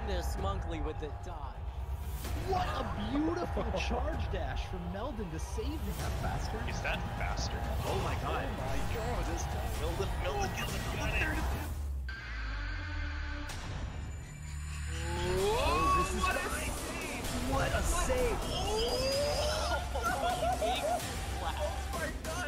Goodness, Monkley with the dodge. What a beautiful charge dash from Meldon to save that faster. Is that faster? Oh my god. Oh my god, this time. Meldon gets it. Oh, this is what a save! Oh my god!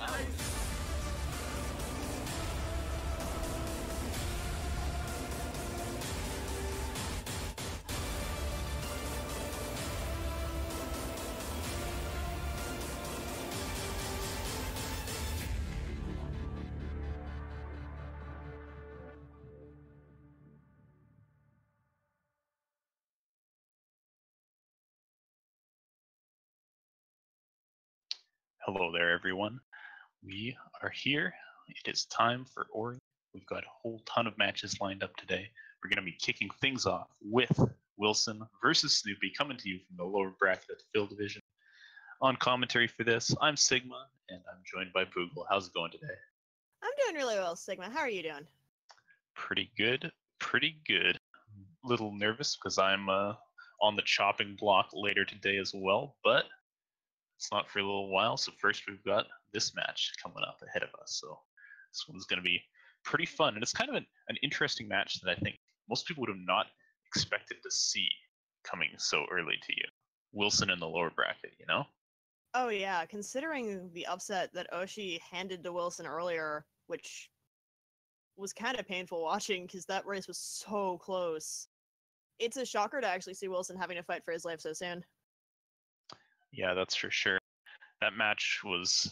Hello there, everyone. We are here. It is time for Ori. We've got a whole ton of matches lined up today. We're going to be kicking things off with Willson versus Snoopy, coming to you from the lower bracket of the Phil division. On commentary for this, I'm Sigma, and I'm joined by Boogle. How's it going today? I'm doing really well, Sigma. How are you doing? Pretty good. Pretty good. A little nervous because I'm on the chopping block later today as well, but it's not for a little while. So first we've got this match coming up ahead of us. So this one's going to be pretty fun. And it's kind of an interesting match that I think most people would have not expected to see coming so early to you. Willson in the lower bracket, you know? Oh yeah, considering the upset that Oshi handed to Willson earlier, which was kind of painful watching because that race was so close. It's a shocker to actually see Willson having to fight for his life so soon. Yeah, that's for sure. That match was,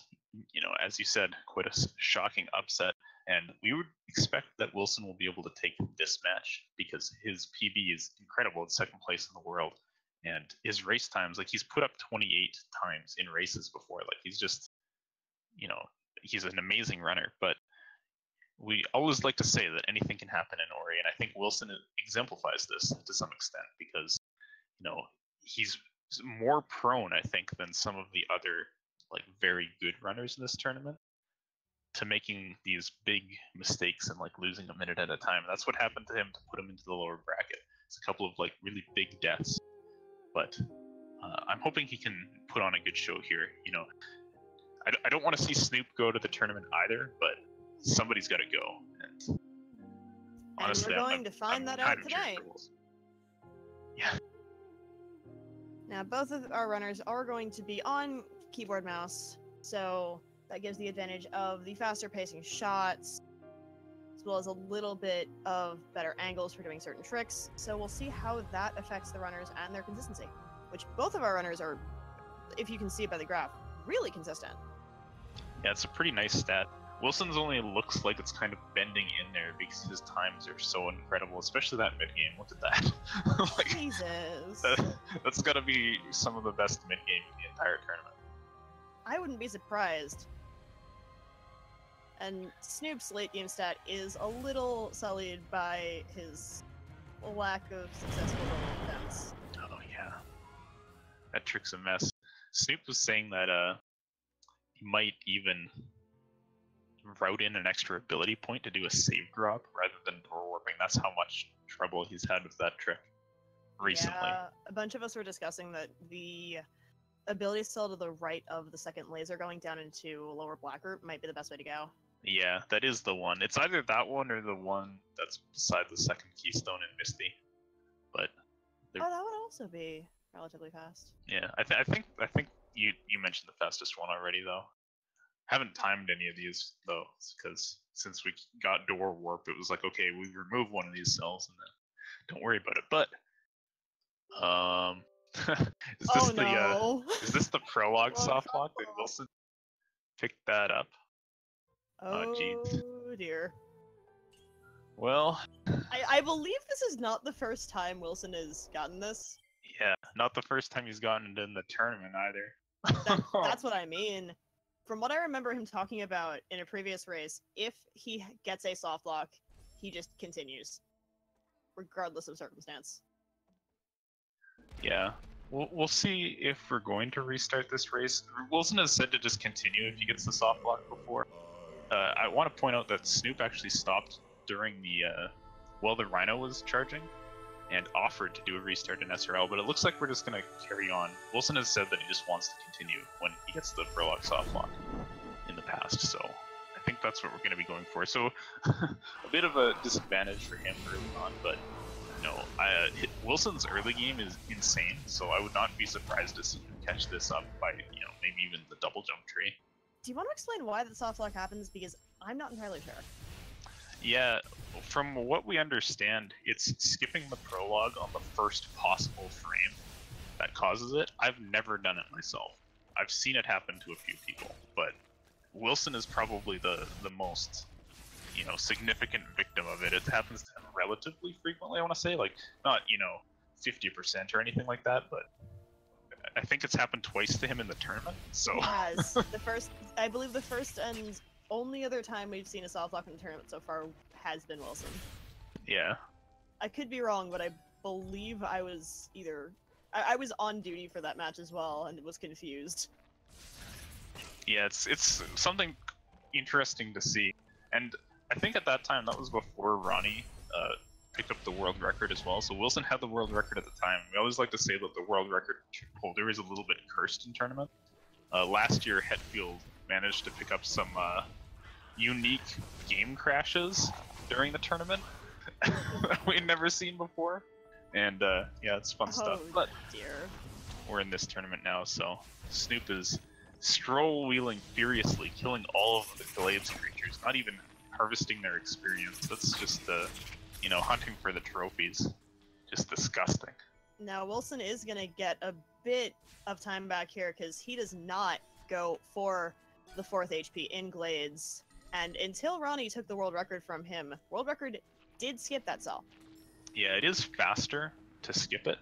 you know, as you said, quite a shocking upset. And we would expect that Willson will be able to take this match because his PB is incredible at second place in the world. And his race times, like he's put up 28 times in races before. Like he's just, you know, he's an amazing runner. But we always like to say that anything can happen in Ori. And I think Willson exemplifies this to some extent because, you know, he's more prone, I think, than some of the other like very good runners in this tournament to making these big mistakes and like losing a minute at a time. That's what happened to him to put him into the lower bracket. It's a couple of like really big deaths, but I'm hoping he can put on a good show here. You know, I don't want to see Snoop go to the tournament either, but somebody's got to go. And honestly, we're going to find that out today. Yeah. Now, both of our runners are going to be on keyboard mouse, so that gives the advantage of the faster pacing shots, as well as a little bit of better angles for doing certain tricks. So we'll see how that affects the runners and their consistency, which both of our runners are, if you can see it by the graph, really consistent. Yeah, it's a pretty nice stat. Wilson's only looks like it's kind of bending in there because his times are so incredible, especially that mid-game. Look at that. Like, Jesus. That's got to be some of the best mid-game in the entire tournament. I wouldn't be surprised. And Snoop's late-game stat is a little sullied by his lack of successful defense. Oh, yeah. That trick's a mess. Snoop was saying that he might even route in an extra ability point to do a save drop rather than door warping. That's how much trouble he's had with that trick recently. Yeah, a bunch of us were discussing that the ability cell to the right of the second laser going down into lower black group might be the best way to go. Yeah, that is the one. It's either that one or the one that's beside the second keystone in Misty. But oh, that would also be relatively fast. Yeah, I think you mentioned the fastest one already though. Haven't timed any of these though, because since we got door warp, it was like, okay, we remove one of these cells and then don't worry about it. But is this the prologue soft lock? Did Willson pick that up? Oh jeez. Dear. Well, I believe this is not the first time Willson has gotten this. Yeah, not the first time he's gotten it in the tournament either. That's what I mean. From what I remember him talking about in a previous race, if he gets a soft lock, he just continues, regardless of circumstance. Yeah, we'll see if we're going to restart this race. Willson has said to just continue if he gets the soft lock before. I want to point out that Snoop actually stopped during the while the Rhino was charging, and offered to do a restart in SRL, but it looks like we're just going to carry on. Willson has said that he just wants to continue when he gets the Prologue soft lock in the past, so I think that's what we're going to be going for. So a bit of a disadvantage for him early on, but no, Wilson's early game is insane, so I would not be surprised to see him catch this up by, maybe even the double jump tree. Do you want to explain why the soft lock happens? Because I'm not entirely sure. Yeah, from what we understand, it's skipping the prologue on the first possible frame that causes it. I've never done it myself. I've seen it happen to a few people, but Willson is probably the most, significant victim of it. It happens to him relatively frequently, I want to say, like, not, 50% or anything like that, but I think it's happened twice to him in the tournament, so... It has. I believe the first and only other time we've seen a soft lock in the tournament so far has been Willson. Yeah. I could be wrong, but I believe I was I was on duty for that match as well and was confused. Yeah, it's something interesting to see. And I think at that time, that was before Ronnie picked up the world record as well. So Willson had the world record at the time. We always like to say that the world record holder is a little bit cursed in tournament. Last year, Hetfield managed to pick up some unique game crashes during the tournament that we'd never seen before. And yeah, it's fun stuff. But dear. we're in this tournament now, so Snoop is stroll-wheeling furiously, killing all of the Glaives creatures, not even harvesting their experience. That's just, hunting for the trophies. Just disgusting. Now, Willson is going to get a bit of time back here because he does not go for the 4th HP in Glades. And until Ronnie took the world record from him, world record did skip that cell. Yeah, it is faster to skip it.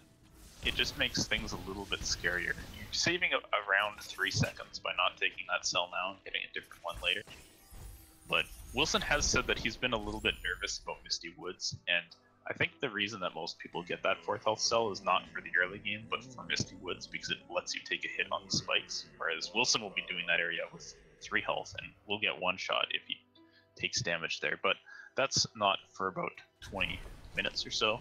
It just makes things a little bit scarier. You're saving around 3 seconds by not taking that cell now and getting a different one later. But Willson has said that he's been a little bit nervous about Misty Woods, and I think the reason that most people get that 4th health cell is not for the early game, but for Misty Woods, because it lets you take a hit on the spikes, whereas Willson will be doing that area with 3 health, and will get 1 shot if he takes damage there, but that's not for about 20 minutes or so.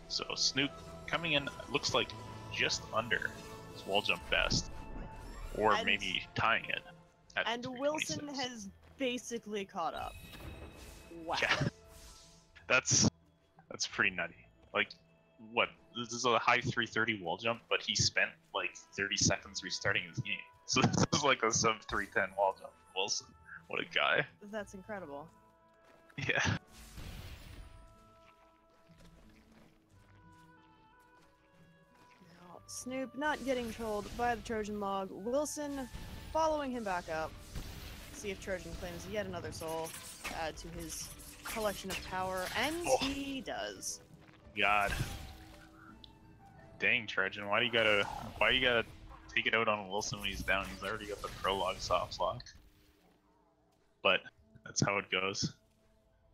So Snoop coming in, looks like just under his wall jump best, or maybe tying it. And Willson has basically caught up. Wow. Yeah. That's pretty nutty. Like, what? This is a high 330 wall jump, but he spent like 30 seconds restarting his game. So this is like a sub 310 wall jump. Willson, what a guy. That's incredible. Yeah. Now, Snoop not getting trolled by the Trojan log. Willson following him back up. See if Trojan claims yet another soul to add to his collection of power, and he does. God. Dang, Trojan, why you gotta take it out on Willson when he's down? He's already got the prologue soft lock. But that's how it goes.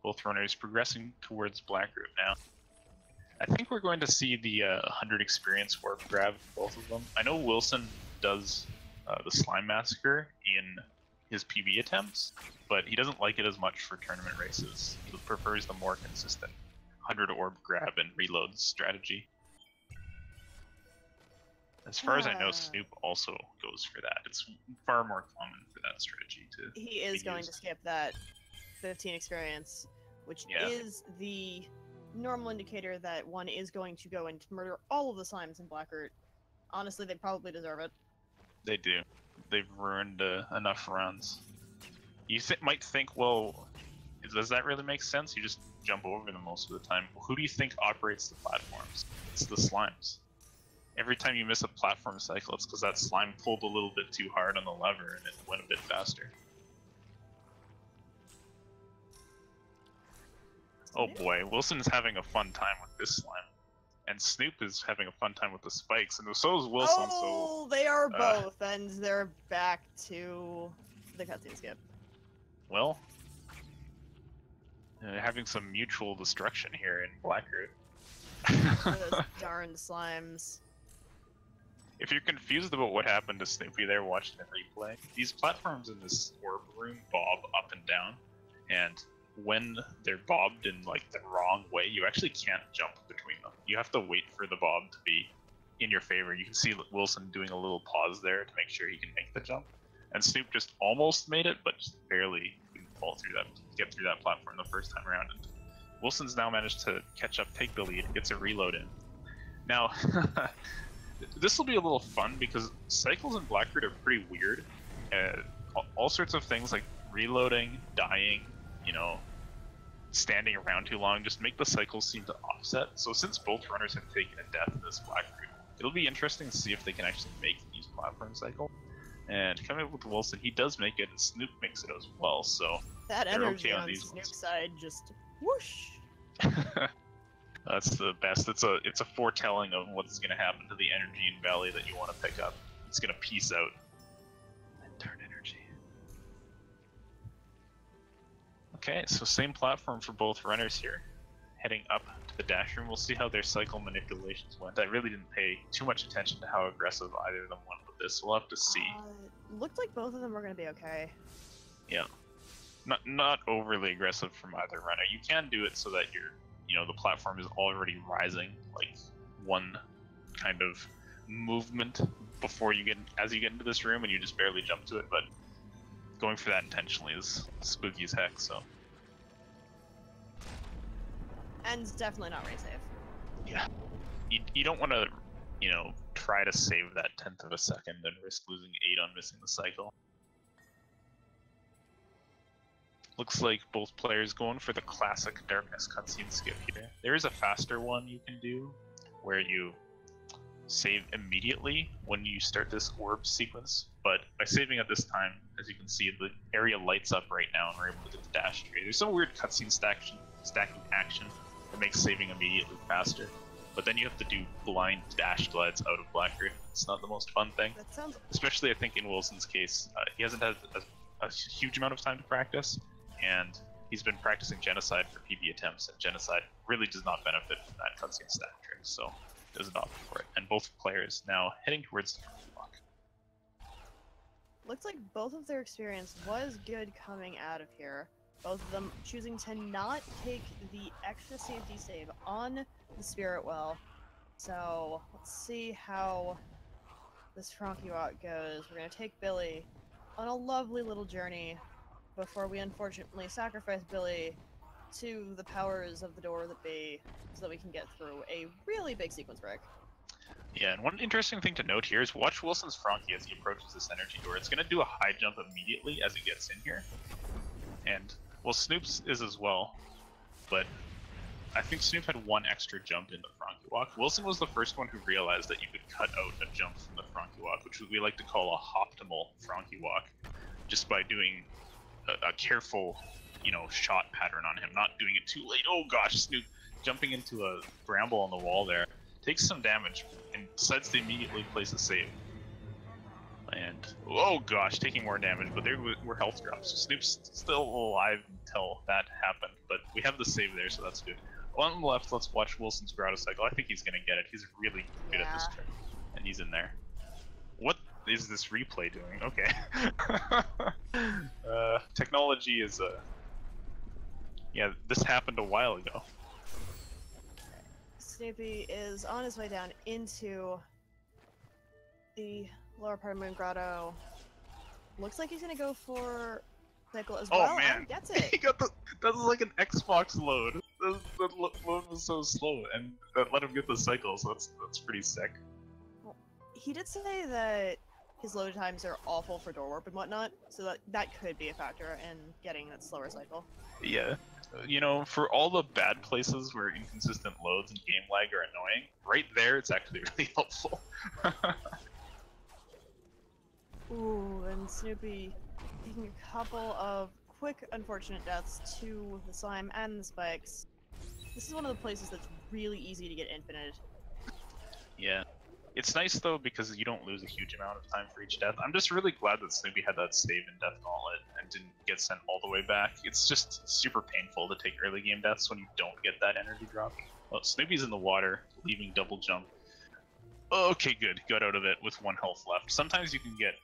Both runners progressing towards Blackroot now. I think we're going to see the 100 experience warp grab both of them. I know Willson does the Slime Massacre in his PB attempts, but he doesn't like it as much for tournament races. He prefers the more consistent 100 orb grab and reload strategy. As far as I know, Snoop also goes for that. It's far more common for that strategy to He is going to skip that 15 experience, which is the normal indicator that one is going to go and murder all of the slimes in Blackroot. Honestly, they probably deserve it. They do. They've ruined enough runs. You might think, well, does that really make sense? You just jump over them most of the time. Well, who do you think operates the platforms? It's the slimes. Every time you miss a platform cycle, it's because that slime pulled a little bit too hard on the lever and it went a bit faster. Oh boy, Wilson's having a fun time with this slime. And Snoop is having a fun time with the spikes, and so is Willson. Oh, they are both, and they're back to the cutscene skip. Well, having some mutual destruction here in Blackroot. Those darn slimes. If you're confused about what happened to Snoopy there watching the replay, these platforms in this orb room bob up and down, and when they're bobbed in like the wrong way, you actually can't jump between them. You have to wait for the bob to be in your favor. You can see Willson doing a little pause there to make sure he can make the jump. And Snoop just almost made it, but just barely couldn't fall through that, get through that platform the first time around. And Wilson's now managed to catch up, take the lead, gets a reload in. Now, this will be a little fun because cycles in Blackroot are pretty weird. All sorts of things like reloading, dying, you know, standing around too long just make the cycles seem to offset. So since both runners have taken a death in this Blackroot, it'll be interesting to see if they can actually make these platform cycle. And coming up with Willson, he does make it, and Snoop makes it as well. So That they're energy okay on on these Snoop's ones. side just whoosh. That's the best. It's a foretelling of what's going to happen to the energy in Valley that you want to pick up. It's going to peace out and turn energy. Okay, so same platform for both runners here. Heading up to the dash room, we'll see how their cycle manipulations went. I really didn't pay too much attention to how aggressive either of them went with this. We'll have to see. Looked like both of them were going to be okay. Yeah, not overly aggressive from either runner. You can do it so that the platform is already rising, like one kind of movement before you as you get into this room, and you just barely jump to it. But going for that intentionally is spooky as heck. So. And it's definitely not race safe. Yeah. You don't want to, try to save that 1/10 of a second and risk losing 8 on missing the cycle. Looks like both players going for the classic darkness cutscene skip here. There is a faster one you can do where you save immediately when you start this orb sequence, but by saving at this time, as you can see, the area lights up right now and we're able to get the dash tree. There's some weird cutscene stacking action that makes saving immediately faster, but then you have to do blind dash glides out of Blackroot. It's not the most fun thing. That sounds Especially, I think, in Wilson's case, he hasn't had a huge amount of time to practice, and he's been practicing Genocide for PB attempts, and Genocide really does not benefit from that cutscene stack trick, so doesn't opt for it. And both players now heading towards the front block. looks like both of their experience was good coming out of here. Both of them choosing to not take the extra safety save on the Spirit Well. So let's see how this Frankie Walk goes. We're gonna take Billy on a lovely little journey before we unfortunately sacrifice Billy to the powers of the door that be, so that we can get through a really big sequence break. Yeah, and one interesting thing to note here is watch Wilson's Frankie as he approaches this energy door. It's going to do a high jump immediately as it gets in here. And, well, Snoop's is as well, but I think Snoop had one extra jump in the Frankie Walk. Willson was the first one who realized that you could cut out a jump from the Frankie Walk, which we like to call a optimal Frankie Walk, just by doing a careful, shot pattern on him, not doing it too late. Oh gosh, Snoop jumping into a bramble on the wall there. Takes some damage and decides to immediately place a save. And, oh gosh, taking more damage, but there were health drops. Snoop's still alive until that happened, but we have the save there, so that's good. On the left, let's watch Wilson's Grotto Cycle. I think he's going to get it. He's really good at this Yeah. trick. And he's in there. What is this replay doing? Okay. Technology is, yeah, this happened a while ago. Snoopy is on his way down into the lower part of Moon Grotto. Looks like he's gonna go for cycle as well. Oh man, And gets it. he got that was like an Xbox load. The load was so slow, and that let him get the cycle, so that's pretty sick. He did say that his load times are awful for door warp and whatnot, so that could be a factor in getting that slower cycle. Yeah. For all the bad places where inconsistent loads and game lag are annoying, right there it's actually really helpful. Ooh, and Snoopy taking a couple of quick, unfortunate deaths to the slime and the spikes. This is one of the places that's really easy to get infinite. Yeah. It's nice though because you don't lose a huge amount of time for each death. I'm just really glad that Snoopy had that save in Death Gauntlet and didn't get sent all the way back. It's just super painful to take early game deaths when you don't get that energy drop. Oh, Snoopy's in the water, leaving double jump. Okay, good. Got out of it with 1 health left. Sometimes you can get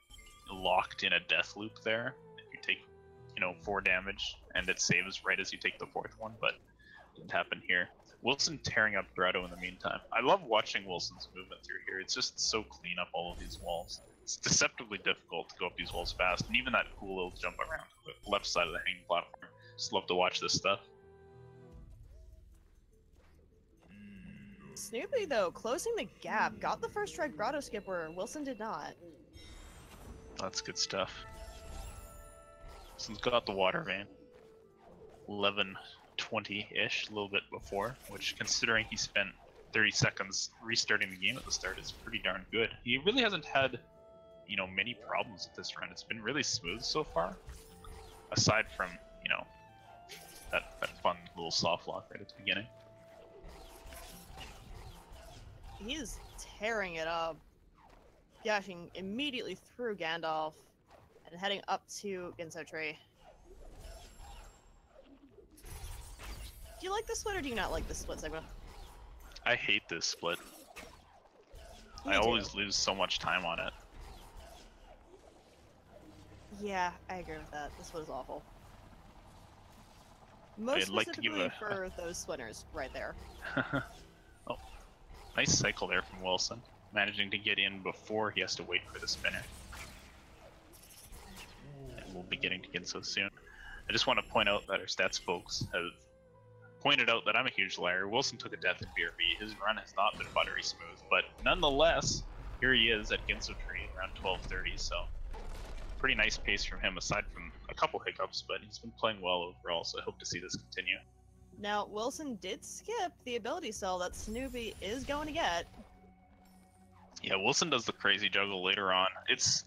locked in a death loop there. You take you know, 4 damage, and it saves right as you take the 4th one, but it didn't happen here. Willson tearing up Grotto in the meantime. I love watching Wilson's movement through here. It's just so clean up all of these walls. It's deceptively difficult to go up these walls fast, and even that cool little jump around to the left side of the hanging platform. Just love to watch this stuff. Snoopy, though, closing the gap, got the first try Grotto skip where Willson did not. That's good stuff. Wilson's got the water vein. 11:20-ish, a little bit before, which, considering he spent 30 seconds restarting the game at the start, is pretty darn good. He really hasn't had, you know, many problems with this run. It's been really smooth so far, aside from, you know, that fun little soft lock right at the beginning. He is tearing it up, dashing immediately through Gandalf and heading up to Ginso Tree. Do you like this split or do you not like this split, Sigma? I hate this split. Me I too. always lose so much time on it. Yeah, I agree with that. This was awful. Most I'd like to give specifically a- for those splinters right there. Oh, nice cycle there from Willson, managing to get in before he has to wait for the spinner. And we'll be getting to Ginso soon. I just want to point out that our stats folks have pointed out that I'm a huge liar. Willson took a death in BRB. His run has not been buttery smooth, but nonetheless, here he is at Ginso Tree around 12:30, so pretty nice pace from him, aside from a couple hiccups, but he's been playing well overall, so I hope to see this continue. Now, Willson did skip the ability cell that Snoopy is going to get. Yeah, Willson does the crazy juggle later on.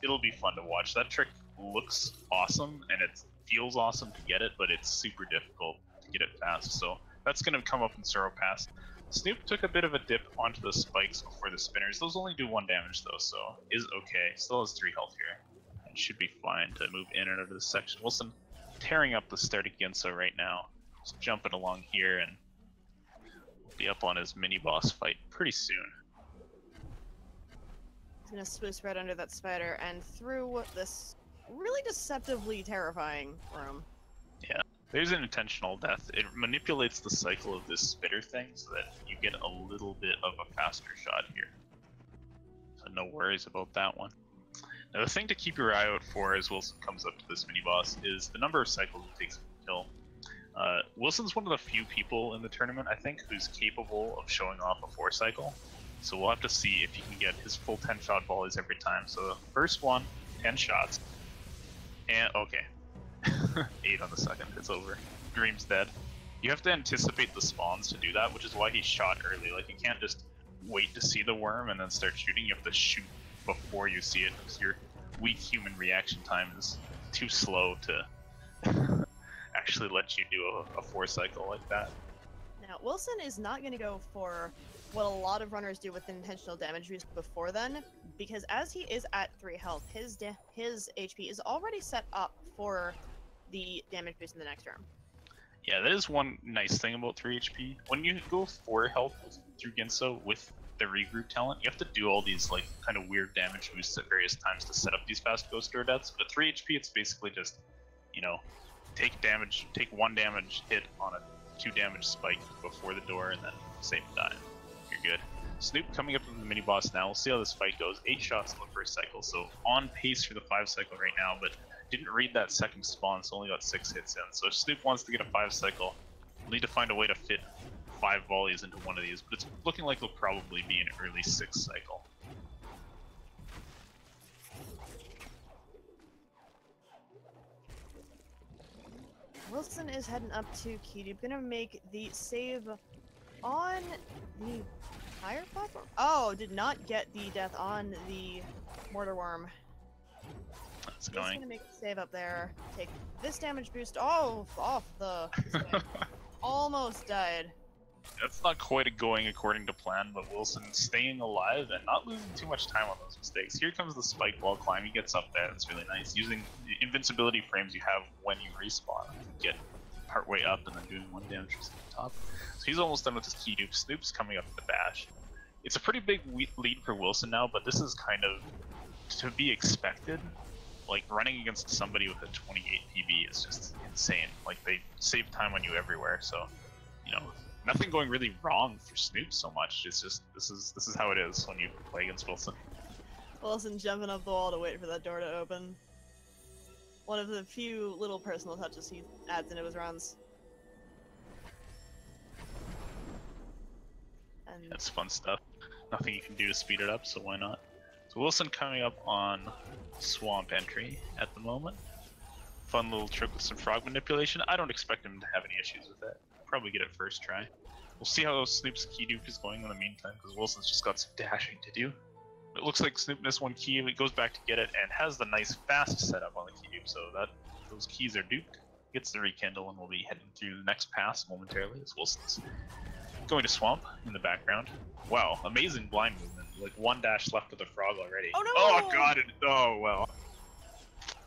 It'll be fun to watch. That trick looks awesome, and it feels awesome to get it, but it's super difficult to get it fast, so that's going to come up in Sorrow Pass. Snoop took a bit of a dip onto the spikes before the spinners. Those only do 1 damage though, so is okay. Still has 3 health here. And should be fine to move in and out of this section. Willson tearing up the start of Ginso right now. Just jumping along here and be up on his mini-boss fight pretty soon. He's going to spoof right under that spider and through this really deceptively terrifying room. Yeah, there's an intentional death. It manipulates the cycle of this spitter thing so that you get a little bit of a faster shot here. So no worries about that one. Now the thing to keep your eye out for as Willson comes up to this mini-boss is the number of cycles it takes to kill. Wilson's one of the few people in the tournament, I think, who's capable of showing off a 4 cycle. So we'll have to see if he can get his full 10 shot volleys every time. So the first one, 10 shots. And, okay. 8 on the second, it's over. Dream's dead. You have to anticipate the spawns to do that, which is why he shot early. Like, you can't just wait to see the worm and then start shooting. You have to shoot before you see it, because your weak human reaction time is too slow to actually let you do a 4 cycle like that. Now, Willson is not going to go for what a lot of runners do with intentional damage boost before then, because as he is at 3 health, his HP is already set up for the damage boost in the next round. Yeah, that is one nice thing about 3 HP. When you go 4 health through Ginso with the regroup talent, you have to do all these like kind of weird damage boosts at various times to set up these fast ghost door deaths. But 3 HP, it's basically just, you know, take 1 damage hit on a 2 damage spike before the door, and then save and die. You're good. Snoop coming up to the mini boss now. We'll see how this fight goes. 8 shots in the first cycle, so on pace for the 5 cycle right now, but didn't read that second spawn, so only got 6 hits in. So if Snoop wants to get a 5 cycle, we'll need to find a way to fit 5 volleys into one of these, but it's looking like it'll probably be an early 6 cycle. Willson is heading up to Keedy. Gonna make the save on the higher platform. Oh, did not get the death on the mortar worm. That's He's annoying. gonna make the save up there. Take this damage boost. Oh, off the. Almost died. That's not quite going according to plan, but Willson staying alive and not losing too much time on those mistakes. Here comes the spike wall climb. He gets up there. That's really nice. Using the invincibility frames you have when you respawn, get partway up and then doing 1 damage from the top. So he's almost done with his key dupe. Snoop's coming up with the bash. It's a pretty big lead for Willson now, but this is kind of to be expected. like running against somebody with a 28 PB is just insane. Like they save time on you everywhere. So, you know, nothing going really wrong for Snoop so much. It's just this is how it is when you play against Willson. Willson jumping up the wall to wait for that door to open. One of the few little personal touches he adds into his runs. And That's fun stuff. Nothing you can do to speed it up, so why not? So Willson coming up on Swamp entry at the moment. Fun little trick with some frog manipulation. I don't expect him to have any issues with it. Probably get it first try. We'll see how Snoop's key dupe is going in the meantime, because Wilson's just got some dashing to do. It looks like Snoop missed one key, he goes back to get it, and has the nice fast setup on the key dupe, so that those keys are duped. Gets the rekindle, and we'll be heading through the next pass momentarily as Wilson's going to Swamp in the background. Wow, amazing blind movement. Like one dash left of the frog already. Oh no! Oh god, oh well.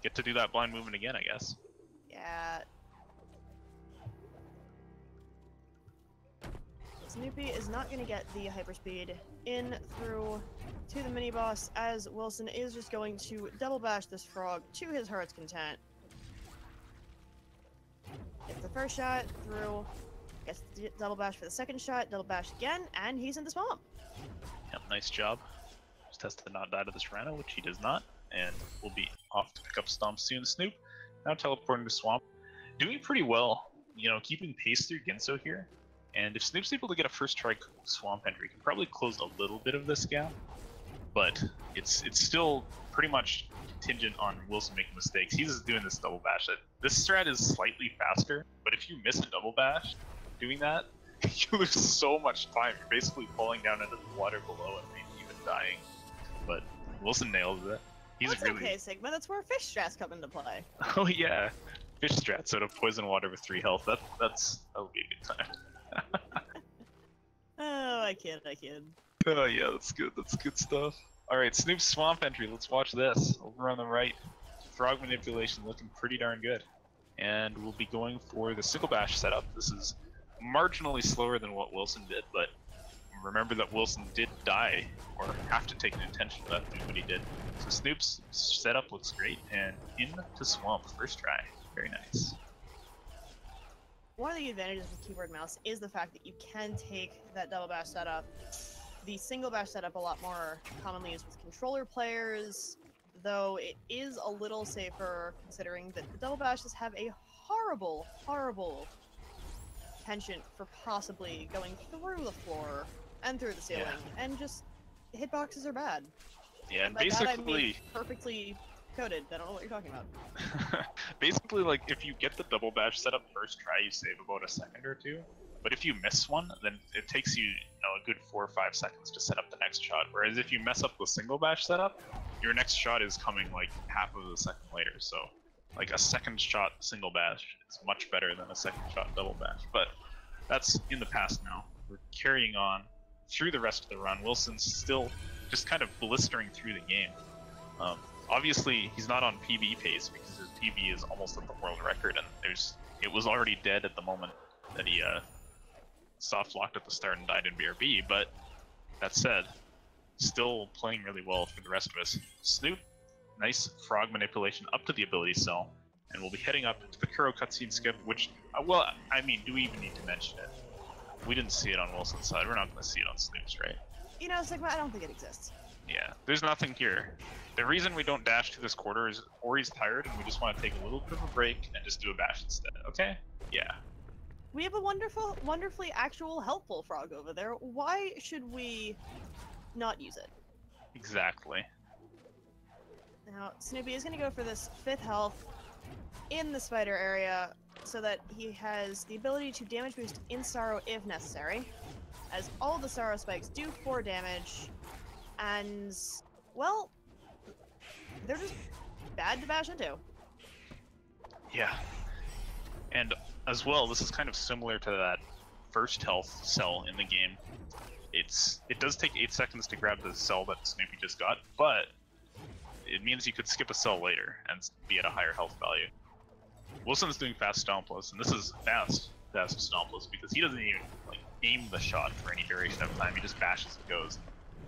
Get to do that blind movement again, I guess. yeah. Snoopy is not going to get the hyperspeed in through to the mini boss, as Willson is just going to double bash this frog to his heart's content. Gets the first shot through, gets the double bash for the second shot, double bash again, and he's in the swamp. Yep, nice job. Just has to not die to this Rhino, which he does not, and we'll be off to pick up Stomp soon. Snoop now teleporting to Swamp, doing pretty well. You know, keeping pace through Ginso here. And if Snoop's able to get a first try Swamp entry, he can probably close a little bit of this gap. But it's still pretty much contingent on Willson making mistakes. He's just doing this double bash. This strat is slightly faster, but if you miss a double bash doing that, you lose so much time. You're basically falling down into the water below and maybe even dying. But Willson nails it. He's That's really okay, Sigma. That's where fish strats come into play. Oh yeah, fish strats out of poison water with 3 health. That'll be a good time. Oh, I kid. Oh yeah, that's good. That's good stuff. All right, Snoop's Swamp entry. Let's watch this. Over on the right, frog manipulation looking pretty darn good. And we'll be going for the single bash setup. This is marginally slower than what Willson did, but remember that Willson did die, or have to take an intention for that to do what he did. So Snoop's setup looks great, and into Swamp first try. Very nice. One of the advantages with keyboard mouse is the fact that you can take that double bash setup, the single bash setup a lot more commonly used with controller players, though it is a little safer considering that the double bashes have a horrible, horrible penchant for possibly going through the floor and through the ceiling, and just hitboxes are bad. Yeah, and by basically that I mean perfectly coded. I don't know what you're talking about. basically, like, if you get the double bash setup first try, you save about a second or two. But if you miss one, then it takes you, a good 4 or 5 seconds to set up the next shot. Whereas if you mess up the single bash setup, your next shot is coming like half of a second later. So, like, a second shot single bash is much better than a second shot double bash. But that's in the past now. We're carrying on through the rest of the run. Wilson's still just kind of blistering through the game. Obviously, he's not on PB pace because his PB is almost at the world record, and it was already dead at the moment that he soft locked at the start and died in BRB. But that said, still playing really well for the rest of us. Snoop, nice frog manipulation up to the ability cell, and we'll be heading up to the Kuro cutscene skip, which, well, I mean, do we even need to mention it? We didn't see it on Wilson's side. We're not going to see it on Snoop's, right? Sigma, I don't think it exists. Yeah, there's nothing here. The reason we don't dash to this quarter is Ori's tired and we just want to take a little bit of a break and just do a bash instead, okay? Yeah. We have a wonderfully actual helpful frog over there. Why should we not use it? Exactly. Now, Snoopy is going to go for this 5th health in the spider area so that he has the ability to damage boost in Sorrow if necessary, as all the Sorrow spikes do 4 damage, and, well, they're just bad to bash into. Yeah. And as well, this is kind of similar to that first health cell in the game. It does take 8 seconds to grab the cell that Snoopy just got, but it means you could skip a cell later and be at a higher health value. Wilson's doing fast stompless, and this is fast stompless because he doesn't even aim the shot for any duration of time. He just bashes and goes.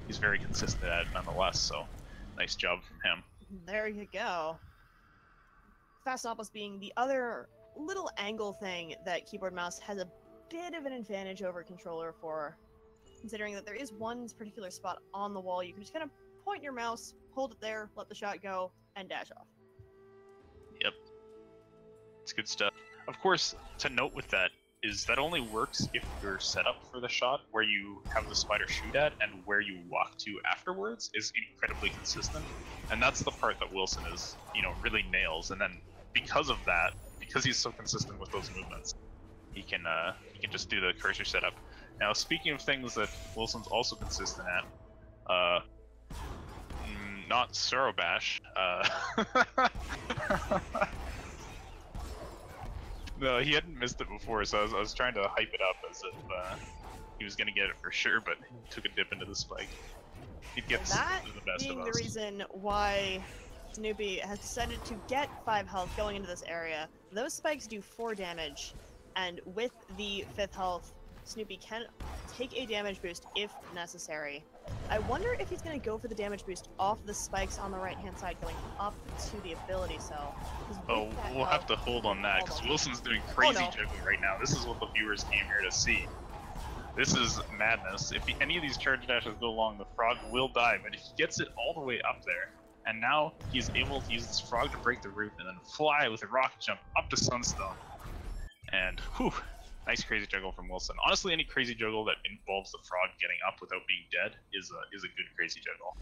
He's very consistent at it nonetheless, so nice job from him. There you go. Fast Stompless being the other little angle thing that Keyboard Mouse has a bit of an advantage over Controller for, considering that there is one particular spot on the wall you can just kind of point your mouse, hold it there, let the shot go, and dash off. Yep. It's good stuff. Of course, to note with that is that only works if you're set up for the shot where you have the spider shoot at and where you walk to afterwards is incredibly consistent. And that's the part that Willson is, really nails. And then because of that, because he's so consistent with those movements, he can just do the cursor setup. Now, speaking of things that Wilson's also consistent at, not Sorobash. No, he hadn't missed it before, so I was trying to hype it up as if he was gonna get it for sure, but he took a dip into the spike. He gets that the best being of the us. reason why Snoopy has decided to get 5 health going into this area. Those spikes do 4 damage, and with the 5th health, Snoopy can take a damage boost if necessary. I wonder if he's going to go for the damage boost off the spikes on the right-hand side going up to the ability cell. Oh, we'll have to hold on that, because Wilson's doing crazy juggling right now. This is what the viewers came here to see. This is madness. If any of these charge dashes go long, the frog will die, but he gets it all the way up there. And now he's able to use this frog to break the roof and then fly with a rocket jump up to Sunstone. And, whew, nice crazy juggle from Willson. Honestly, any crazy juggle that involves the frog getting up without being dead is a good crazy juggle.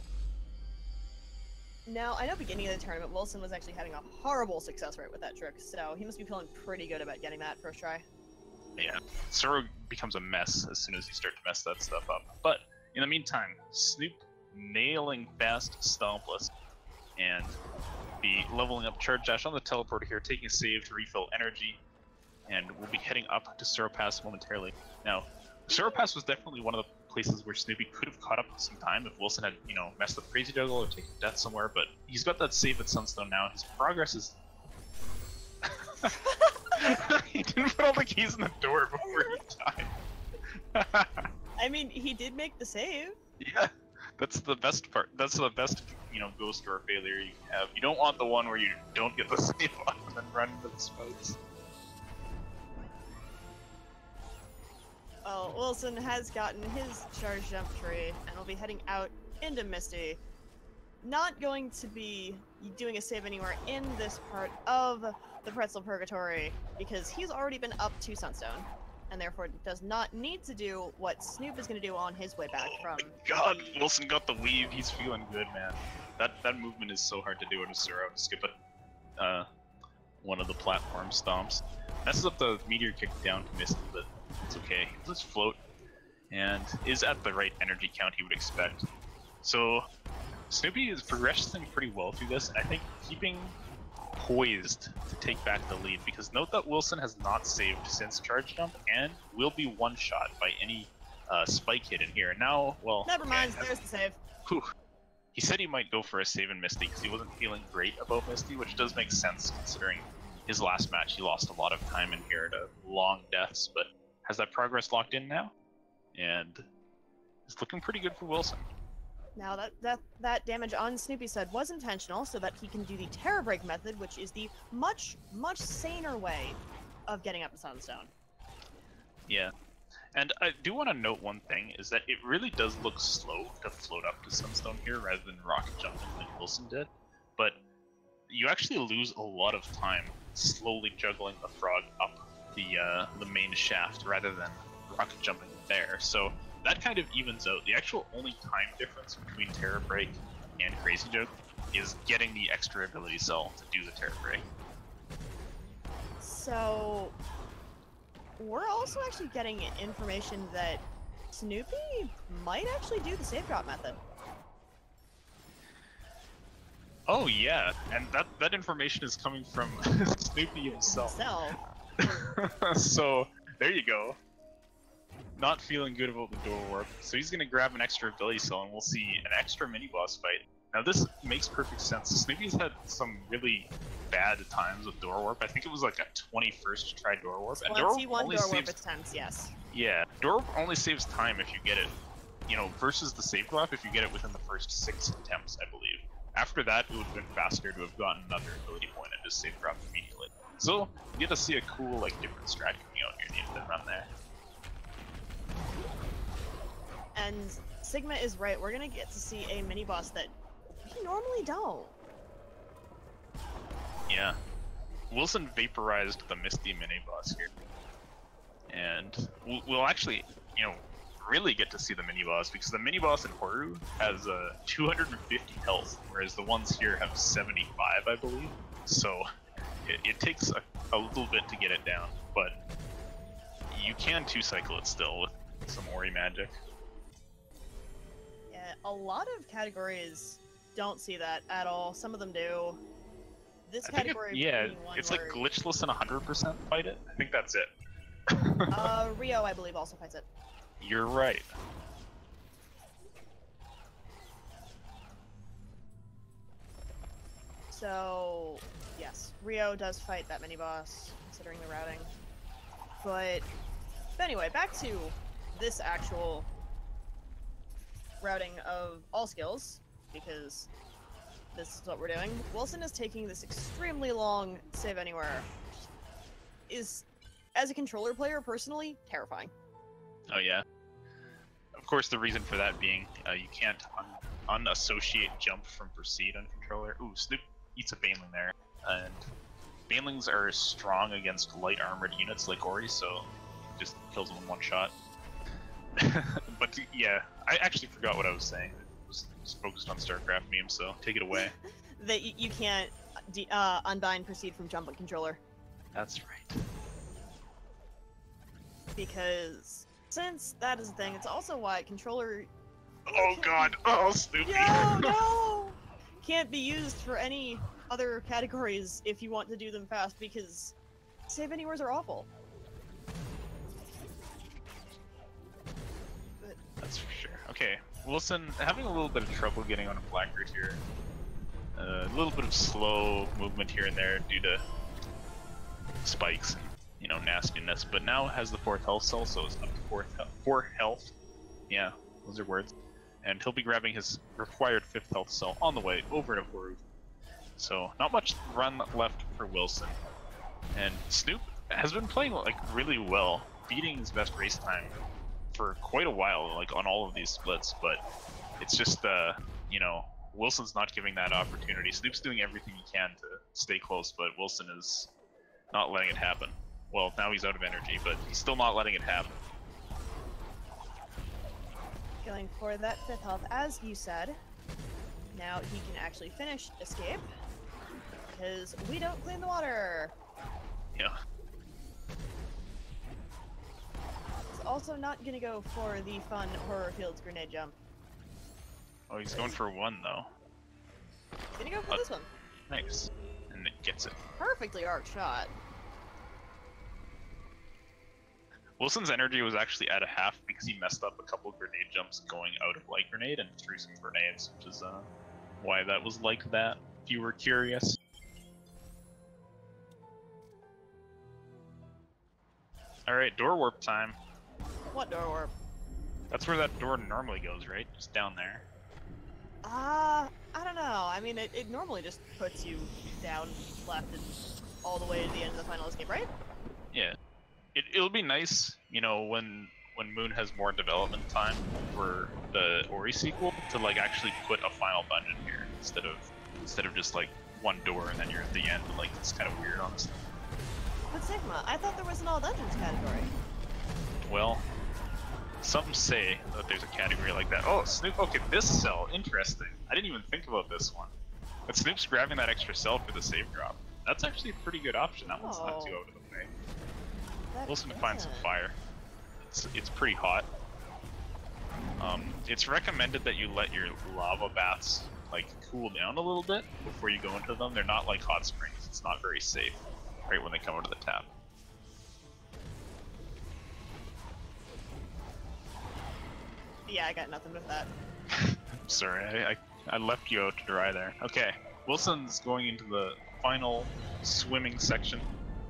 Now, I know beginning of the tournament, Willson was actually having a horrible success rate with that trick, so he must be feeling pretty good about getting that first try. Yeah, Soro becomes a mess as soon as you start to mess that stuff up. But in the meantime, Snoop nailing Fast Stompless and be leveling up Charge Dash on the teleporter here, taking a save to refill energy, and we'll be heading up to Soropass momentarily. Now, Soropass was definitely one of the places where Snoopy could have caught up some time if Willson had, messed up Crazy Juggle or taken death somewhere, but he's got that save at Sunstone now, and his progress is... He didn't put all the keys in the door before he died. I mean, he did make the save. Yeah, that's the best part. That's the best, ghost door failure you can have. You don't want the one where you don't get the save off and then run into the spikes. Well, Willson has gotten his charge jump tree and will be heading out into Misty. Not going to be doing a save anywhere in this part of the Pretzel Purgatory because he's already been up to Sunstone and therefore does not need to do what Snoop is going to do on his way back from... Oh my god, Willson got the weave. He's feeling good, man. That movement is so hard to do in a Suro. Skip it. One of the platform stomps. Messes up the meteor kick down to Misty, but it's okay. Let's float, and is at the right energy count he would expect. So Snoopy is progressing pretty well through this, and I think keeping poised to take back the lead, because note that Willson has not saved since Charge Jump, and will be one-shot by any spike hit in here. Now, well... Never mind, there's the save. Whew. He said he might go for a save in Misty, because he wasn't feeling great about Misty, which does make sense, considering his last match he lost a lot of time in here to long deaths, but has that progress locked in now, and it's looking pretty good for Willson. Now that damage on Snoopy's side was intentional, so that he can do the Terror Break method, which is the much saner way of getting up to Sunstone. Yeah, and I do want to note one thing, is that it really does look slow to float up to Sunstone here rather than rocket jumping like Willson did, but you actually lose a lot of time slowly juggling the frog up the main shaft rather than rocket jumping there. So that kind of evens out. The actual only time difference between Terror Break and Crazy Joke is getting the extra ability cell to do the Terror Break. So we're also actually getting information that Snoopy might actually do the save drop method. Oh yeah, and that information is coming from Snoopy himself. So there you go. Not feeling good about the door warp, so he's gonna grab an extra ability cell, and we'll see an extra mini boss fight. Now this makes perfect sense. Snoopy's had some really bad times with door warp. I think it was like a 21st try door warp. And door warp only saves attempts, yes. Yeah, door warp only saves time if you get it, versus the save drop if you get it within the first 6 attempts, I believe. After that, it would have been faster to have gotten another ability point and just save drop immediately. So you get to see a cool, like, different strat coming out here at the end of the run there. And Sigma is right. We're gonna get to see a mini boss that we normally don't. Yeah. Willson vaporized the Misty mini boss here. And we'll actually, you know, really get to see the mini boss because the mini boss in Horu has 250 health, whereas the ones here have 75, I believe. So it takes a little bit to get it down, but you can 2-cycle it still with some Ori magic. Yeah, a lot of categories don't see that at all. Some of them do. This I think category yeah, being one it's where, like glitchless and 100% fight it. I think that's it. Rio, I believe, also fights it. You're right. So, yes, Rio does fight that mini boss, considering the routing. But anyway, back to this actual routing of all skills, because this is what we're doing. Willson is taking this extremely long save anywhere. Is, as a controller player, personally, terrifying. Oh yeah. Of course, the reason for that being you can't unassociate jump from proceed on controller. Ooh, Snoop eats a Baneling there, and Banelings are strong against light armored units like Ori, so just kills them in one shot. But yeah, I actually forgot what I was saying. I was focused on StarCraft memes, so take it away. That you can't unbind proceed from jump on controller. That's right. Because since that is a thing, it's also why controller Oh god! Oh, Snoopy! no! Can't be used for any other categories if you want to do them fast, because save anywheres are awful. But That's for sure. Okay, Willson having a little bit of trouble getting on a flag route here. A little bit of slow movement here and there due to spikes and, you know, nastiness, but now has the 4th health cell, so it's up to 4 health. Yeah, those are words. And he'll be grabbing his required 5th health cell on the way over to Horu. So not much run left for Willson. And Snoop has been playing like really well, beating his best race time for quite a while, like on all of these splits, but it's just you know, Wilson's not giving that opportunity. Snoop's doing everything he can to stay close, but Willson is not letting it happen. Well, now he's out of energy, but he's still not letting it happen. going for that 5th health, as you said. Now he can actually finish escape, because we don't clean the water. Yeah. He's also not gonna go for the fun Horror Fields grenade jump. Oh, he's going for 1 though. He's gonna go for this one. Nice. And it gets it. Perfectly arced shot. Wilson's energy was actually at a half because he messed up a couple grenade jumps going out of light grenade and threw some grenades, which is why that was like that, if you were curious. Alright, door warp time. What door warp? That's where that door normally goes, right? Just down there. I don't know. I mean, it normally just puts you down, left, and all the way to the end of the final escape, right? Yeah. It'll be nice, you know, when Moon has more development time for the Ori sequel to like actually put a final dungeon here instead of just like one door and then you're at the end. Like it's kind of weird, honestly. But Sigma, I thought there was an all dungeons category. Well, some say that there's a category like that. Oh, Snoop. Okay, this cell. Interesting. I didn't even think about this one. But Snoop's grabbing that extra cell for the save drop. That's actually a pretty good option. That one's not too out of the way. Wilson to find some fire. It's pretty hot. It's recommended that you let your lava baths like cool down a little bit before you go into them. They're not like hot springs. It's not very safe right when they come out of the tap. Yeah, I got nothing with that. Sorry, I left you out to dry there. Okay, Wilson's going into the final swimming section.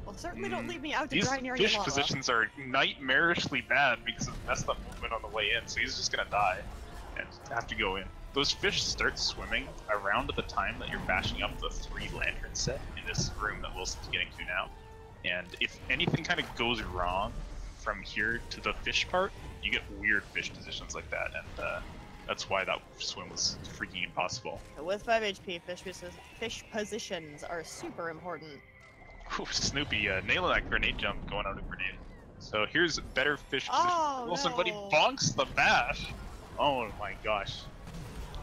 Well, certainly don't leave me out to These dry near fish your lava. positions are nightmarishly bad because of messed up movement on the way in, so he's just gonna die and have to go in. those fish start swimming around the time that you're bashing up the 3 lantern set in this room that Wilson's getting to now. And if anything kind of goes wrong from here to the fish part, you get weird fish positions like that, and that's why that swim was freaking impossible. With 5 HP, fish positions are super important. Ooh, Snoopy nailing that grenade jump, going out a grenade. So here's better fish position Oh, for Wilson, but he no. bonks the bash. Oh my gosh.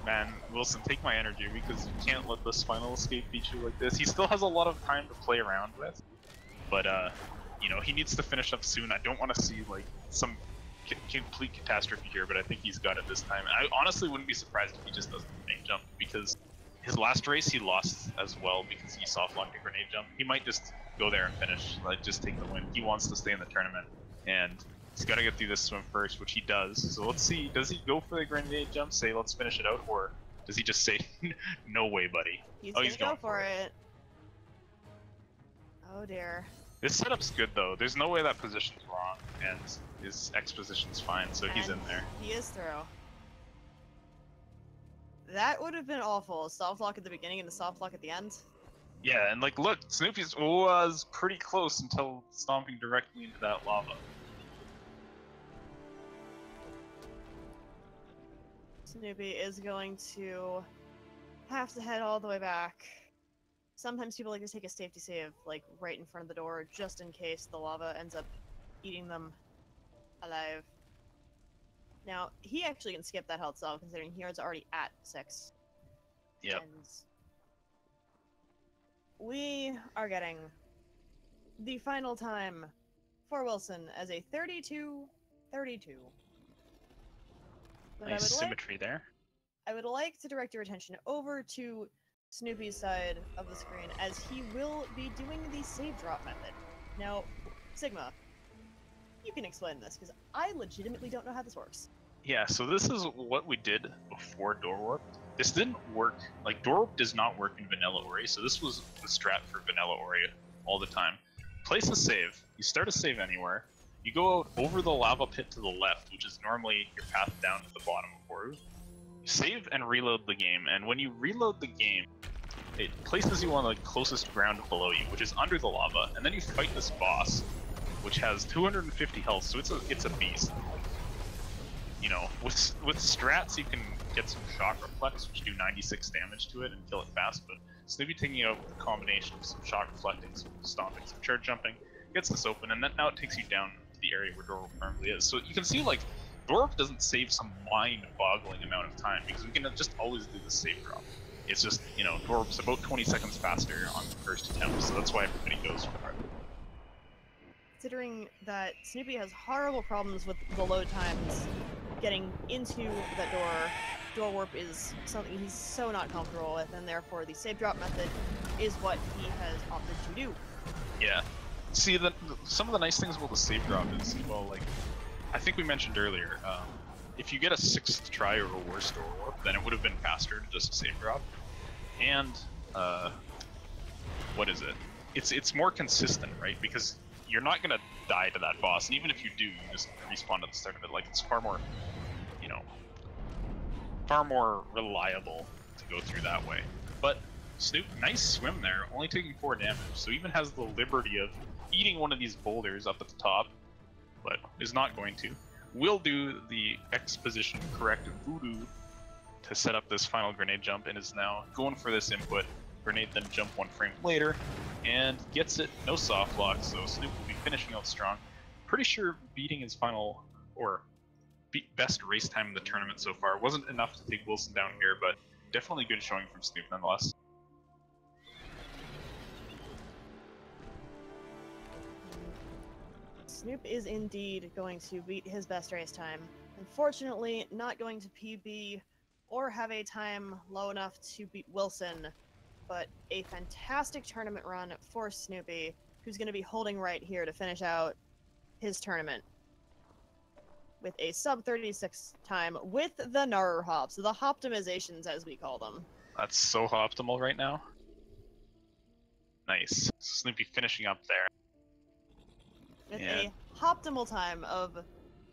Man, Wilson, take my energy because you can't let this final escape beat you like this. He still has a lot of time to play around with, but you know, he needs to finish up soon. I don't want to see like some complete catastrophe here, but I think he's got it this time. I honestly wouldn't be surprised if he just doesn't grenade jump, because his last race he lost as well because he soft locked a grenade jump. He might just go there and finish, like just take the win. He wants to stay in the tournament, and he's got to get through this swim first, which he does. So let's see, does he go for the grenade jump, say let's finish it out, or does he just say no way, buddy? He's Oh, gonna he's go going for it. Oh dear. This setup's good though. There's no way that position's wrong, and his X position's fine, so he's in And there. He is through. That would have been awful. A soft lock at the beginning and a soft lock at the end. Yeah, and like, look, Snoopy's was pretty close until stomping directly into that lava. Snoopy is going to have to head all the way back. Sometimes people like to take a safety save, like, right in front of the door, just in case the lava ends up eating them alive. Now, he actually can skip that health cell, considering he is already at 6. Yep. And we are getting the final time for Wilson as a 32-32. But Nice symmetry there. I would like to direct your attention over to Snoopy's side of the screen, as he will be doing the save drop method. Now, Sigma, you can explain this, because I legitimately don't know how this works. Yeah, so this is what we did before Door Warp. This didn't work, like Door Warp does not work in Vanilla Ori, so this was the strat for Vanilla Ori all the time. Place a save, you start a save anywhere, you go out over the lava pit to the left, which is normally your path down to the bottom of Oru. Save and reload the game, and when you reload the game, it places you on the closest ground below you, which is under the lava, and then you fight this boss, which has 250 health, so it's a beast. You know, with strats you can get some shock reflex, which do 96 damage to it and kill it fast, but Snoopy taking out the combination of some shock reflecting, some stomping, some charge jumping, gets this open, and then now it takes you down to the area where Dorwarp currently is. So you can see, like, Dorwarp doesn't save some mind-boggling amount of time, because we can just always do the save drop. It's just, you know, Dorwarp's about 20 seconds faster on the first attempt, so that's why everybody goes for it. Considering that Snoopy has horrible problems with the load times getting into that door warp is something he's so not comfortable with, and therefore the save drop method is what he has opted to do. Yeah. See, some of the nice things about the save drop is, well, like, I think we mentioned earlier, if you get a 6th try or a worse Door Warp, then it would have been faster to just save drop. And, what is it? It's more consistent, right? Because you're not gonna die to that boss, and even if you do, you just respawn at the start of it. Like, it's far more, you know, far more reliable to go through that way. But Snoop, nice swim there, only taking 4 damage, so even has the liberty of eating one of these boulders up at the top, but is not going to. Will do the X position correct voodoo to set up this final grenade jump, and is now going for this input. Grenade, then jump 1 frame later, and gets it, no soft lock, so Snoop will be finishing out strong. Pretty sure beating his final, or best race time in the tournament so far. Wasn't enough to take Wilson down here, but definitely good showing from Snoop nonetheless. Snoop is indeed going to beat his best race time. Unfortunately, not going to PB or have a time low enough to beat Wilson, but a fantastic tournament run for Snoopy, who's going to be holding right here to finish out his tournament with a sub-36 time with the Nar hops, the hoptimizations as we call them. That's so optimal right now. Nice. Snoopy finishing up there. With Yeah. a optimal time of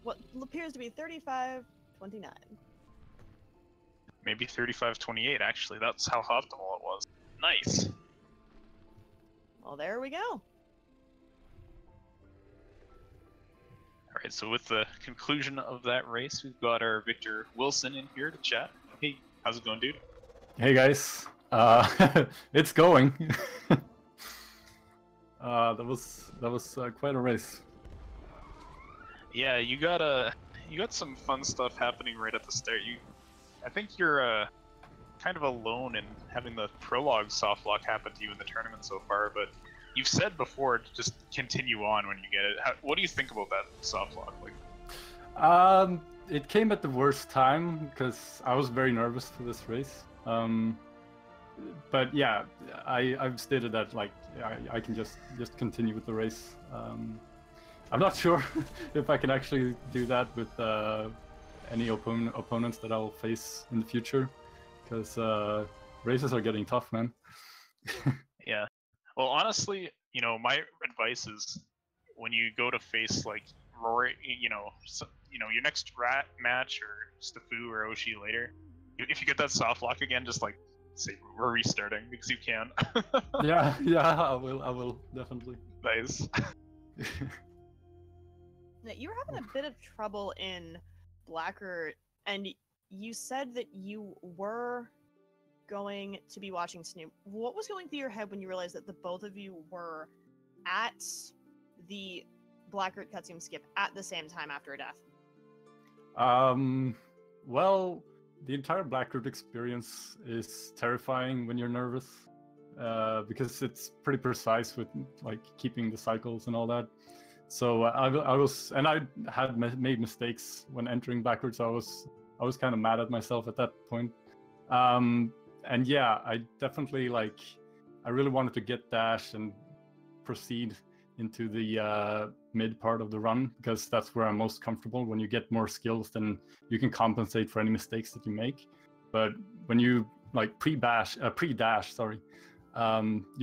what appears to be 35:29. Maybe 35-28, actually. That's how optimal it was. Nice. Well, there we go. Alright, so with the conclusion of that race, we've got our victor Willson in here to chat. Hey, how's it going, dude? Hey guys, it's going. That was quite a race. Yeah, you got some fun stuff happening right at the start. I think you're kind of alone in having the prologue soft lock happen to you in the tournament so far, but you've said before to just continue on when you get it. What do you think about that soft lock? Like, It came at the worst time because I was very nervous for this race. But yeah, I've stated that like I can just continue with the race. I'm not sure if I can actually do that with any opponents that I'll face in the future, because races are getting tough, man. yeah. Well, honestly, my advice is when you go to face like Rory, your next rat match or Stafu or Oshi later, if you get that soft lock again, just like say we're restarting because you can. yeah, I will definitely. Nice. Now, you were having a bit of trouble in Blackroot, and you said that you were going to be watching Snoop. What was going through your head when you realized that the both of you were at the Blackroot cutscene skip at the same time after a death? Well, the entire Blackroot experience is terrifying when you're nervous, because it's pretty precise with like keeping the cycles and all that. So I had made mistakes when entering Blackroot, so I was kind of mad at myself at that point. And yeah, I definitely I really wanted to get dash and proceed into the mid part of the run, because that's where I'm most comfortable. When you get more skills, then you can compensate for any mistakes that you make. But when you pre-dash, you're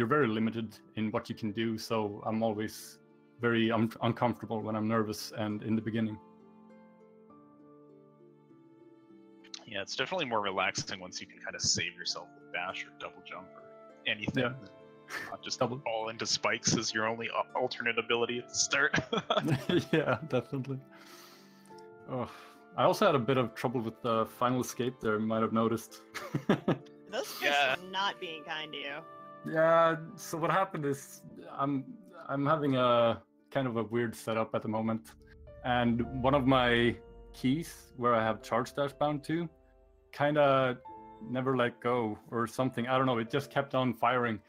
very limited in what you can do. So I'm always very uncomfortable when I'm nervous and in the beginning. Yeah, it's definitely more relaxing once you can kind of save yourself with dash or double jump or anything. Yeah. Not just fall into spikes as your only alternate ability at the start. Yeah, definitely. Oh, I also had a bit of trouble with the final escape there, you might have noticed. Those fish were not being kind to you. Yeah, so what happened is I'm having a kind of a weird setup at the moment, and one of my keys where I have charge dash bound to kind of never let go or something. I don't know, it just kept on firing.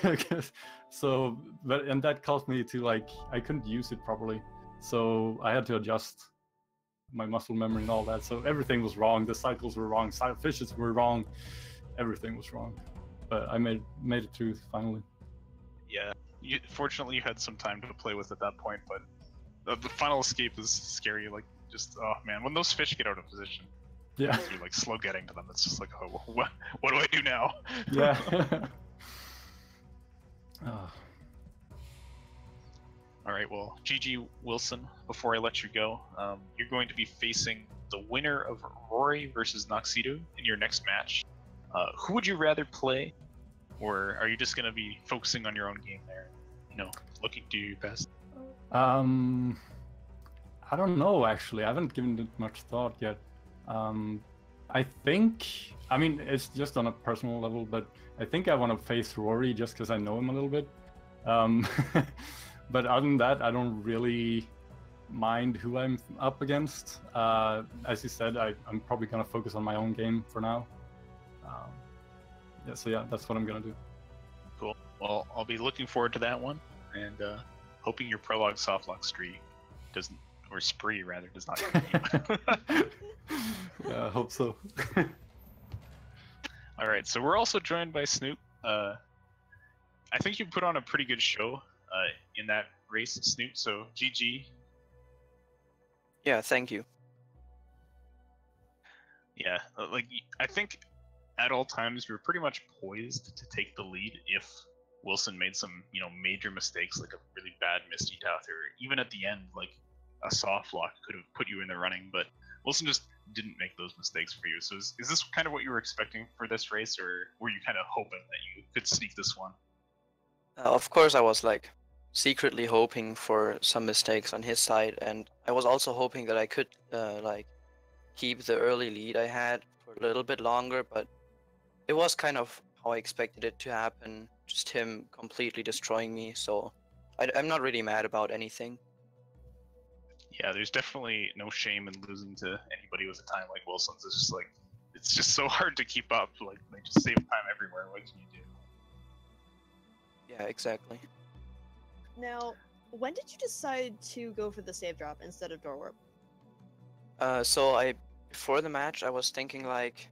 And that caused me to I couldn't use it properly, so I had to adjust my muscle memory and all that. So everything was wrong, the cycles were wrong, fishes were wrong, everything was wrong, but I made it through finally. Yeah, fortunately you had some time to play with at that point, but the final escape is scary. Oh man, when those fish get out of position, yeah, you're slow getting to them. It's just oh, what do I do now? Yeah. Oh. All right, well, GG Willson, before I let you go, you're going to be facing the winner of Rory versus Noxido in your next match. Who would you rather play, or are you just going to be focusing on your own game there? Looking to do your best? I don't know, actually. I haven't given it much thought yet. I think, it's just on a personal level, but I think I want to face Rory just because I know him a little bit. But other than that, I don't really mind who I'm up against. As you said, I'm probably going to focus on my own game for now. Yeah, that's what I'm going to do. Cool. Well, I'll be looking forward to that one, and hoping your prologue softlock spree does not continue. Yeah, I hope so. All right, so we're also joined by Snoop. I think you put on a pretty good show in that race, Snoop, so GG. Yeah, thank you. Yeah, I think at all times we were pretty much poised to take the lead if Willson made some, major mistakes, like a really bad Misty Death, or even at the end, a soft lock could have put you in the running. But Wilson just didn't make those mistakes for you. So is this kind of what you were expecting for this race, or were you kind of hoping that you could sneak this one? Of course, I was like secretly hoping for some mistakes on his side, and I was also hoping that I could like keep the early lead I had for a little bit longer, but it was kind of how I expected it to happen, just him completely destroying me, so I'm not really mad about anything. Yeah, there's definitely no shame in losing to anybody with a time like Wilson's. It's just so hard to keep up. Like, they just save time everywhere. What can you do? Yeah, exactly. Now, when did you decide to go for the save drop instead of door warp? So before the match, I was thinking like,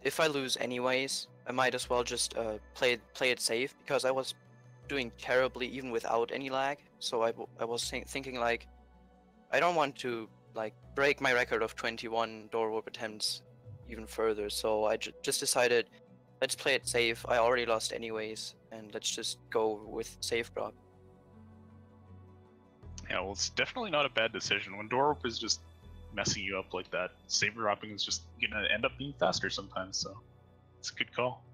if I lose anyways, I might as well just play it safe, because I was doing terribly even without any lag. So I was thinking like, I don't want to like break my record of 21 door warp attempts even further. So I just decided, let's play it safe. I already lost anyways, and let's just go with safe drop. Yeah, well, it's definitely not a bad decision. When door warp is just messing you up like that, saber dropping is just gonna end up being faster sometimes. So it's a good call.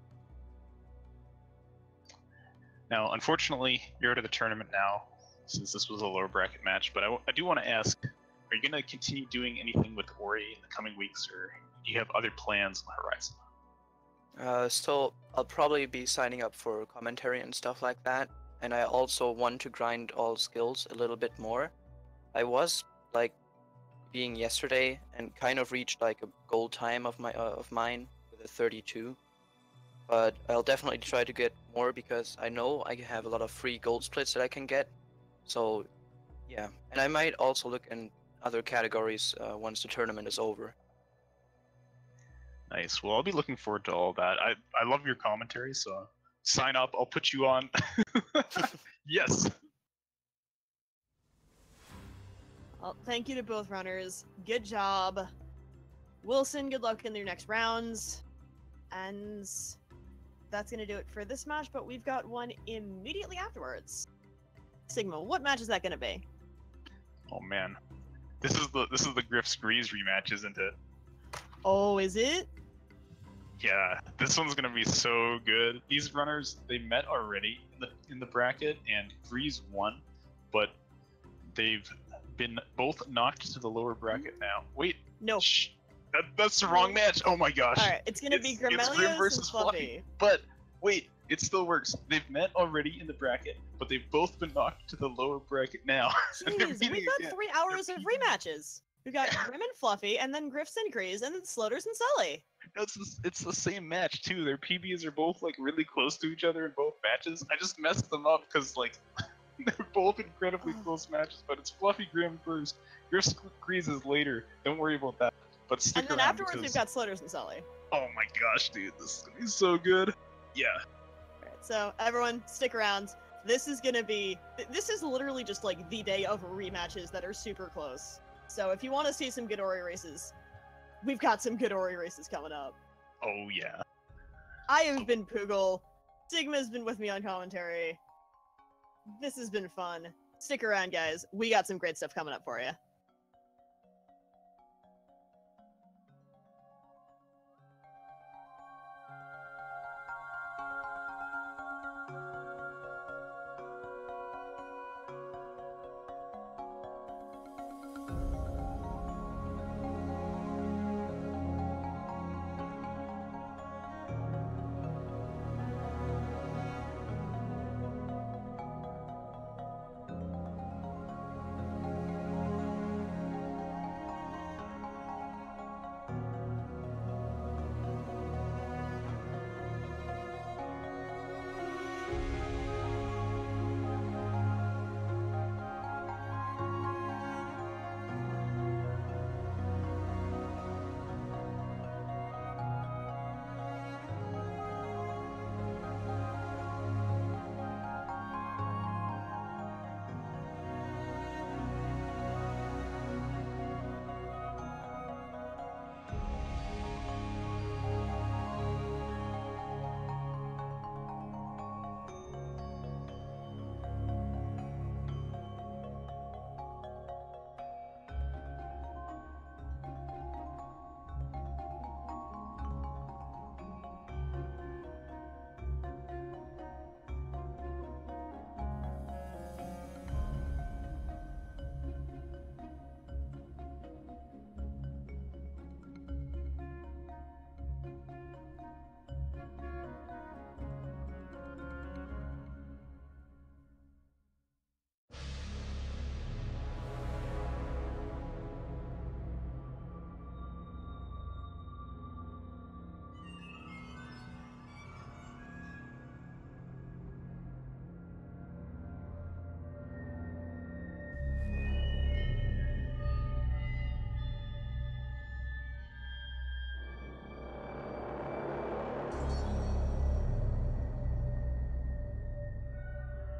Now, unfortunately, you're out of the tournament now, since this was a lower bracket match, but I do want to ask, are you going to continue doing anything with Ori in the coming weeks, or do you have other plans on the horizon? So I'll probably be signing up for commentary and stuff like that, and I also want to grind all skills a little bit more. I was like being yesterday and kind of reached like a goal time of mine with a 32. But I'll definitely try to get more, because I know I have a lot of free gold splits that I can get. So, yeah. And I might also look in other categories once the tournament is over. Nice. Well, I'll be looking forward to all that. I love your commentary, so sign up. I'll put you on. Yes. Well, thank you to both runners. Good job. Wilson, good luck in your next rounds. And that's going to do it for this match, but we've got one immediately afterwards. Sigma, what match is that going to be? Oh man, this is the Griff Screes rematch, isn't it? Oh, is it? Yeah, this one's gonna be so good. These runners, they met already in the bracket, and Grease won, but they've been both knocked to the lower bracket now. Wait, No. shh, that's the wrong match. Oh my gosh. Alright, it's going to be It's Grim Grimelios versus and Fluffy. But wait, it still works. They've met already in the bracket, but they've both been knocked to the lower bracket now. And they're Jeez, meeting we've got again. 3 hours of rematches. We've got Grim and Fluffy, and then Griffs and Grease, and then Sloters and Sully. No, it's the same match too. Their PBs are both like really close to each other in both matches. I just messed them up because like they're both incredibly close matches. But it's Fluffy Grim first. Your Grease is later. Don't worry about that. But stick And then around afterwards, because... we've got Sloters and Sully. Oh my gosh, dude, this is gonna be so good. Yeah. Alright, so everyone, stick around. This is gonna be. This is literally just like the day of rematches that are super close. So if you want to see some good Ori races, we've got some good Ori races coming up. Oh yeah. I have been Poogle. Sigma's been with me on commentary. This has been fun. Stick around, guys. We got some great stuff coming up for you.